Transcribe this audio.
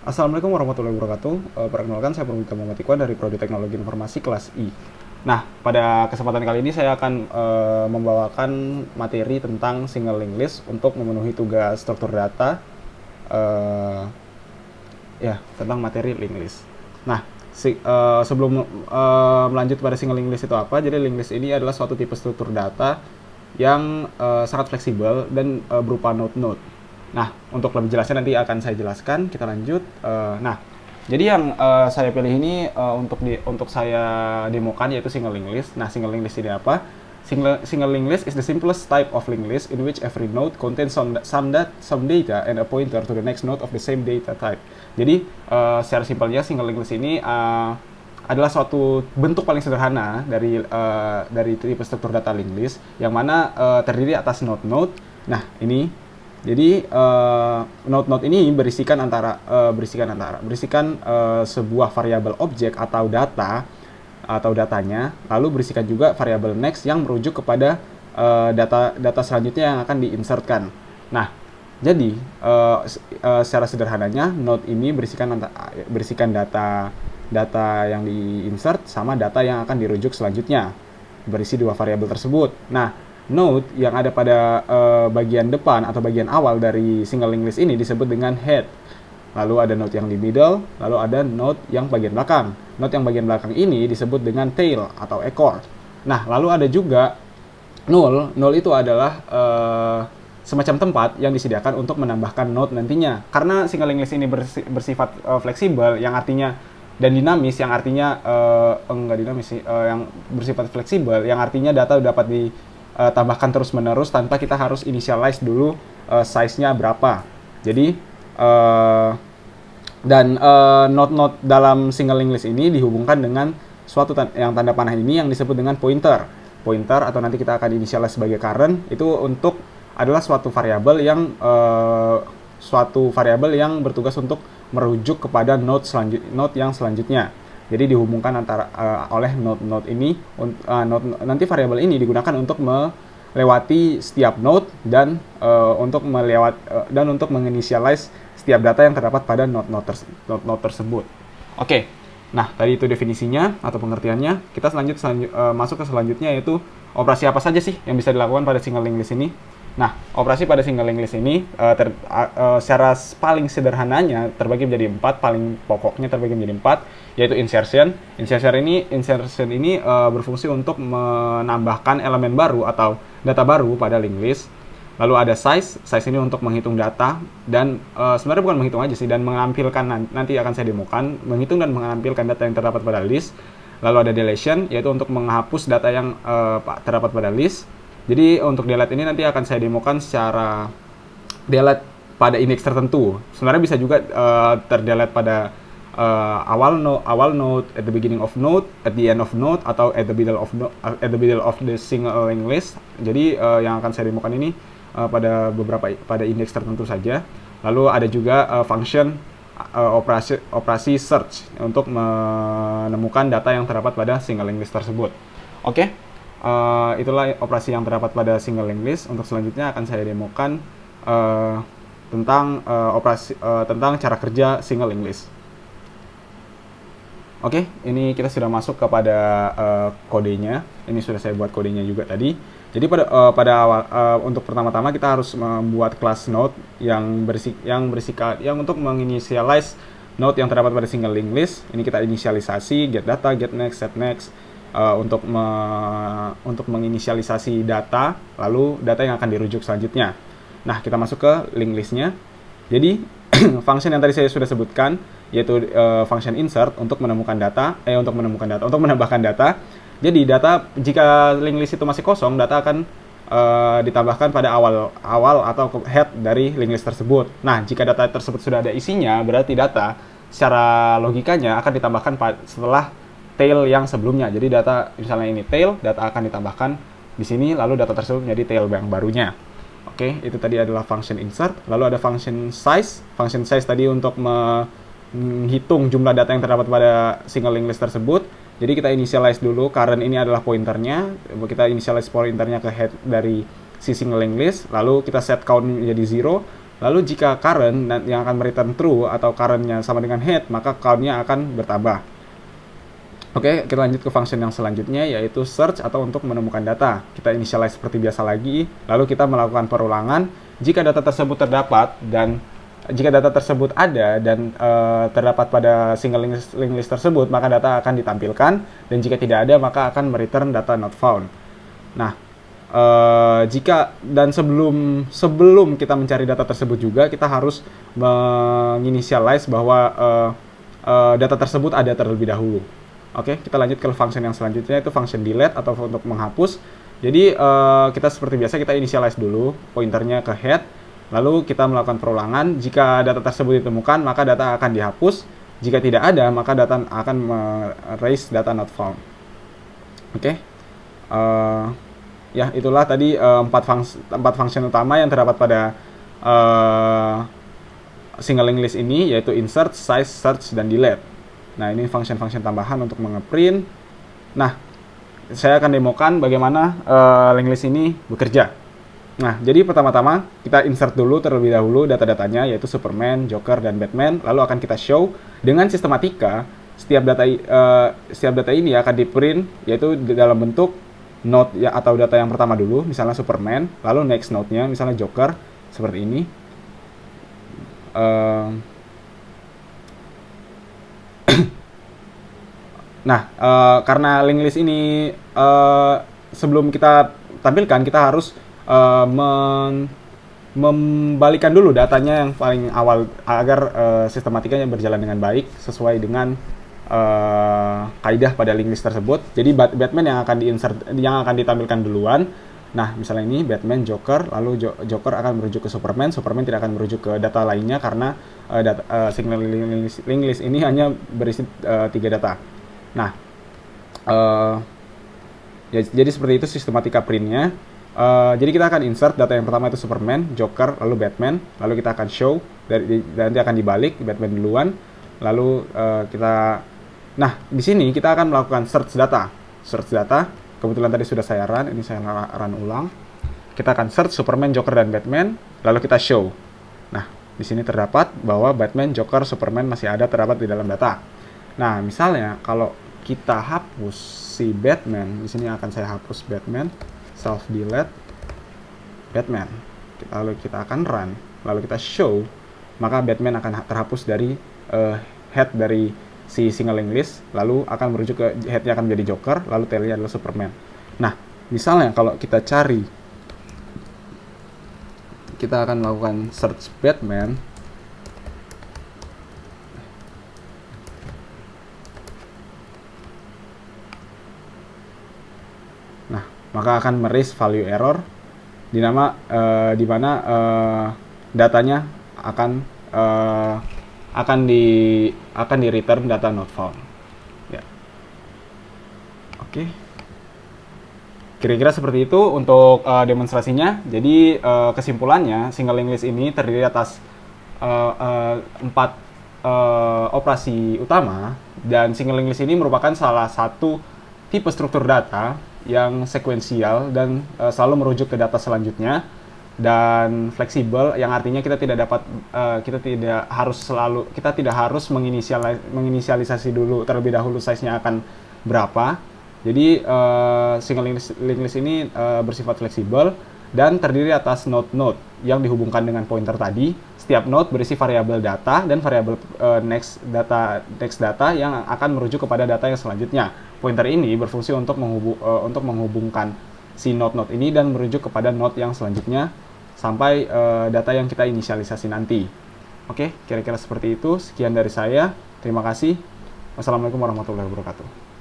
Assalamualaikum warahmatullahi wabarakatuh. Perkenalkan, saya Purwika Muhammad dari Prodi Teknologi Informasi kelas I. Nah, pada kesempatan kali ini saya akan membawakan materi tentang single linked list untuk memenuhi tugas struktur data, eh, ya tentang materi linked list. Nah, sebelum melanjut pada single linked list itu apa, jadi linked list ini adalah suatu tipe struktur data yang sangat fleksibel dan berupa node-node. Nah, untuk lebih jelasnya nanti akan saya jelaskan. Kita lanjut. Nah, jadi yang saya pilih ini untuk saya demokan yaitu single linked list. Nah, single linked list ini apa? Single linked list is the simplest type of linked list in which every node contains some data and a pointer to the next node of the same data type. Jadi, secara simpelnya single linked list ini adalah suatu bentuk paling sederhana dari tipe struktur data linked list yang mana terdiri atas node-node. Nah, ini jadi node-node ini berisikan sebuah variabel objek atau datanya, lalu berisikan juga variabel next yang merujuk kepada data selanjutnya yang akan diinsertkan. Nah, jadi secara sederhananya node ini berisikan data yang diinsert sama data yang akan dirujuk selanjutnya, berisi dua variabel tersebut. Nah, node yang ada pada bagian depan atau bagian awal dari single linked list ini disebut dengan head. Lalu ada node yang di middle, lalu ada node yang bagian belakang. Node yang bagian belakang ini disebut dengan tail atau ekor. Nah, lalu ada juga null. Null itu adalah semacam tempat yang disediakan untuk menambahkan node nantinya. Karena single linked list ini bersifat fleksibel, yang artinya dan dinamis, yang artinya yang bersifat fleksibel, yang artinya data dapat tambahkan terus-menerus tanpa kita harus initialize dulu size-nya berapa. Jadi node-node dalam single linked list ini dihubungkan dengan suatu yang tanda panah ini yang disebut dengan pointer. Pointer atau nanti kita akan initialize sebagai current itu adalah suatu variabel yang bertugas untuk merujuk kepada node yang selanjutnya. Jadi dihubungkan oleh node-node ini. Nanti variabel ini digunakan untuk melewati setiap node dan untuk menginitialize setiap data yang terdapat pada node tersebut. Oke. Nah, tadi itu definisinya atau pengertiannya. Kita masuk ke selanjutnya, yaitu operasi apa saja sih yang bisa dilakukan pada single linked list ini. Nah, operasi pada single linked list ini secara paling sederhananya terbagi menjadi 4, paling pokoknya terbagi menjadi 4, yaitu insertion. Insertion ini berfungsi untuk menambahkan elemen baru atau data baru pada linked list. Lalu ada size ini untuk menghitung data dan sebenarnya bukan menghitung aja sih, dan menampilkan, nanti akan saya demokan, menghitung dan menampilkan data yang terdapat pada list. Lalu ada deletion, yaitu untuk menghapus data yang terdapat pada list. Jadi untuk delete ini nanti akan saya demokan secara delete pada indeks tertentu. Sebenarnya bisa juga terdelete pada awal node, at the beginning of node, at the end of node, atau at the middle of the single linked list. Jadi yang akan saya demokan ini pada indeks tertentu saja. Lalu ada juga function operasi search untuk menemukan data yang terdapat pada single linked list tersebut. Oke. Itulah operasi yang terdapat pada single linked list. Untuk selanjutnya akan saya demokan tentang cara kerja single linked list. Oke, ini kita sudah masuk kepada kodenya. Ini sudah saya buat kodenya juga tadi. Jadi pada awal untuk pertama-tama kita harus membuat kelas node yang untuk menginitialize node yang terdapat pada single linked list. Ini kita inisialisasi get data, get next, set next. Untuk menginisialisasi data, lalu data yang akan dirujuk selanjutnya. Nah, kita masuk ke linked list-nya. Jadi, function yang tadi saya sudah sebutkan, yaitu function insert untuk menambahkan data. Jadi, jika linked list itu masih kosong, data akan ditambahkan pada awal atau head dari linked list tersebut. Nah, jika data tersebut sudah ada isinya, berarti data secara logikanya akan ditambahkan setelah tail yang sebelumnya. Jadi data, misalnya ini tail, data akan ditambahkan di sini, lalu data tersebut menjadi tail yang barunya. Oke, itu tadi adalah function insert. Lalu ada function size. Function size tadi untuk menghitung jumlah data yang terdapat pada single linked list tersebut. Jadi kita initialize dulu, current ini adalah pointernya. Kita initialize pointernya ke head dari si single linked list. Lalu kita set count menjadi 0. Lalu jika current yang akan return true atau currentnya sama dengan head, maka count-nya akan bertambah. Oke, kita lanjut ke function yang selanjutnya, yaitu search atau untuk menemukan data. Kita initialize seperti biasa lagi, lalu kita melakukan perulangan. Jika data tersebut terdapat dan jika data tersebut ada dan terdapat pada single linked list tersebut, maka data akan ditampilkan, dan jika tidak ada, maka akan mereturn data not found. Nah, jika dan sebelum kita mencari data tersebut juga, kita harus menginitialize bahwa data tersebut ada terlebih dahulu. Oke, kita lanjut ke function yang selanjutnya, itu function delete atau untuk menghapus. Jadi kita seperti biasa, kita initialize dulu pointernya ke head, lalu kita melakukan perulangan. Jika data tersebut ditemukan, maka data akan dihapus. Jika tidak ada, maka data akan raise data not found. Oke, ya itulah tadi empat function utama yang terdapat pada single linked list ini, yaitu insert, size, search, dan delete. Nah, ini function-function tambahan untuk mengeprint. Nah, saya akan demokan bagaimana linked list ini bekerja. Nah, jadi pertama-tama kita insert dulu terlebih dahulu data-datanya, yaitu Superman, Joker, dan Batman. Lalu akan kita show dengan sistematika. Setiap data ini akan di-print, yaitu dalam bentuk node ya, atau data yang pertama dulu, misalnya Superman. Lalu next node-nya, misalnya Joker, seperti ini. Nah, karena linked list ini sebelum kita tampilkan, kita harus membalikan dulu datanya yang paling awal agar sistematikanya berjalan dengan baik sesuai dengan kaidah pada linked list tersebut. Jadi Batman yang akan ditampilkan duluan. Nah, misalnya ini Batman, Joker, lalu Joker akan merujuk ke Superman. Superman tidak akan merujuk ke data lainnya karena single linked list ini hanya berisi 3 data. Nah, ya, jadi seperti itu sistematika printnya. Jadi kita akan insert data yang pertama itu Superman, Joker, lalu Batman. Lalu kita akan show, nanti akan dibalik Batman duluan. Lalu nah di sini kita akan melakukan search data. Kebetulan tadi sudah saya run, ini saya run ulang. Kita akan search Superman, Joker, dan Batman. Lalu kita show. Nah, di sini terdapat bahwa Batman, Joker, Superman masih terdapat di dalam data. Nah, misalnya kalau kita hapus si Batman, di sini akan saya hapus Batman, self delete Batman. Lalu kita akan run, lalu kita show, maka Batman akan terhapus dari head dari si single linked list, lalu akan merujuk ke headnya akan menjadi Joker, lalu tailnya adalah Superman. Nah, misalnya kalau kita cari, kita akan melakukan search Batman. Nah, maka akan meraise value error di mana datanya akan di return data not found. Ya. Oke. Kira-kira seperti itu untuk demonstrasinya. Jadi kesimpulannya, single linked list ini terdiri atas 4 operasi utama, dan single linked list ini merupakan salah satu tipe struktur data yang sekuensial dan selalu merujuk ke data selanjutnya, dan fleksibel, yang artinya kita tidak harus menginisialisasi dulu terlebih dahulu size-nya akan berapa. Jadi single linked list ini bersifat fleksibel dan terdiri atas node-node yang dihubungkan dengan pointer tadi. Setiap node berisi variabel data dan variabel next data yang akan merujuk kepada data yang selanjutnya. Pointer ini berfungsi untuk menghubungkan si node-node ini dan merujuk kepada node yang selanjutnya sampai data yang kita inisialisasi nanti. Oke, kira-kira seperti itu. Sekian dari saya. Terima kasih. Wassalamualaikum warahmatullahi wabarakatuh.